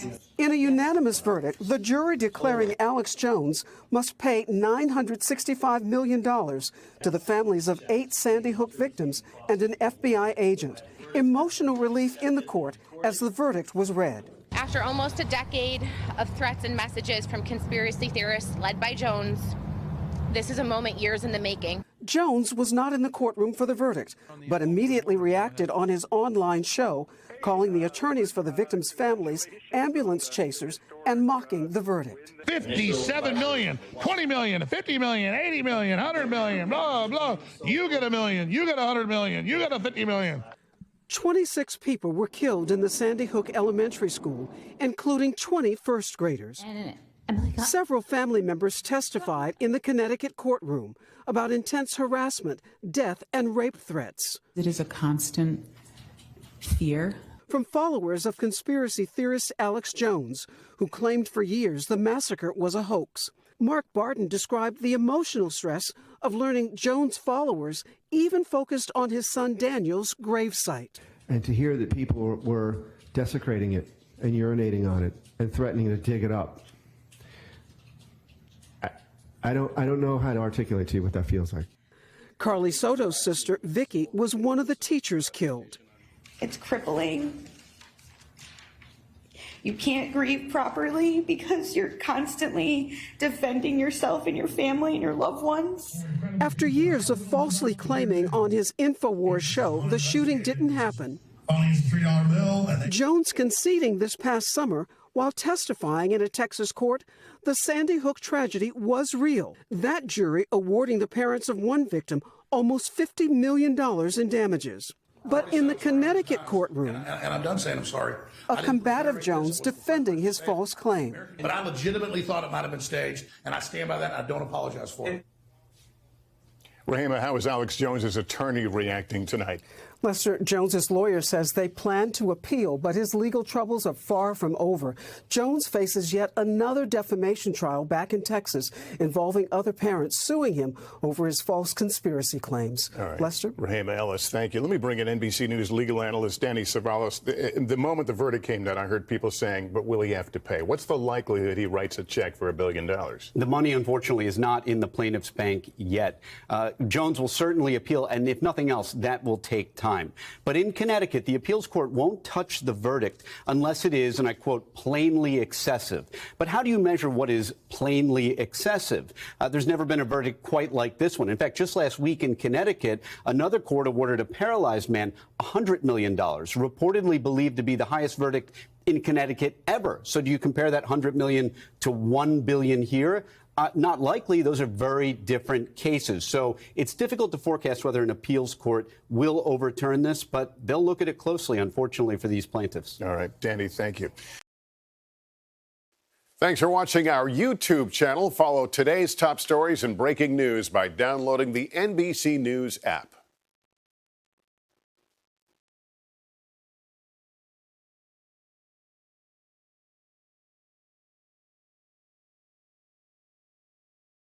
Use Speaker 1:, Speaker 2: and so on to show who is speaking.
Speaker 1: Yes.
Speaker 2: In a unanimous verdict, the jury declaring Alex Jones must pay $965 million to the families of 8 Sandy Hook victims and an FBI agent. Emotional relief in the court as the verdict was read.
Speaker 1: After almost a decade of threats and messages from conspiracy theorists led by Jones, this is a moment years in the making.
Speaker 2: Jones was not in the courtroom for the verdict, but immediately reacted on his online show, calling the attorneys for the victims' families ambulance chasers and mocking the verdict.
Speaker 3: 57 million, 20 million, 50 million, 80 million, 100 million, blah, blah. You get $1 million, you get 100 million, you get 50 million.
Speaker 2: 26 people were killed in the Sandy Hook Elementary School, including 20 first graders. Several family members testified in the Connecticut courtroom about intense harassment, death, and rape threats.
Speaker 4: It is a constant fear.
Speaker 2: From followers of conspiracy theorist Alex Jones, who claimed for years the massacre was a hoax. Mark Barton described the emotional stress of learning Jones' followers even focused on his son Daniel's gravesite.
Speaker 5: And to hear that people were desecrating it and urinating on it and threatening to dig it up. I don't know how to articulate to you what that feels like.
Speaker 2: Carly Soto's sister, Vicky, was one of the teachers killed.
Speaker 6: It's crippling. You can't grieve properly because you're constantly defending yourself and your family and your loved ones.
Speaker 2: After years of falsely claiming on his InfoWars show the shooting didn't happen, Jones conceding this past summer while testifying in a Texas court, the Sandy Hook tragedy was real. That jury awarding the parents of one victim almost $50 million in damages. But in the Connecticut courtroom,
Speaker 3: and I'm done saying I'm sorry,
Speaker 2: a combative Jones defending his false claim.
Speaker 3: But I legitimately thought it might have been staged, and I stand by that. And I don't apologize for it.
Speaker 7: Rehema, how is Alex Jones's attorney reacting tonight?
Speaker 2: Lester, Jones's lawyer says they plan to appeal, but his legal troubles are far from over. Jones faces yet another defamation trial back in Texas involving other parents suing him over his false conspiracy claims.
Speaker 7: All right.
Speaker 2: Lester?
Speaker 7: Rehema Ellis, thank you. Let me bring in NBC News legal analyst Danny Savalas. The moment the verdict came down, I heard people saying, but will he have to pay? What's the likelihood he writes a check for $1 billion?
Speaker 8: The money, unfortunately, is not in the plaintiff's bank yet. Jones will certainly appeal, and if nothing else, that will take time. But in Connecticut, the appeals court won't touch the verdict unless it is, and I quote, plainly excessive. But how do you measure what is plainly excessive? There's never been a verdict quite like this one. In fact, just last week in Connecticut, another court awarded a paralyzed man $100 million, reportedly believed to be the highest verdict in Connecticut ever. So do you compare that $100 million to $1 billion here? Not likely. Those are very different cases. So it's difficult to forecast whether an appeals court will overturn this, but they'll look at it closely, unfortunately, for these plaintiffs.
Speaker 7: All right, Danny, thank you. Thanks for watching our YouTube channel. Follow today's top stories and breaking news by downloading the NBC News app.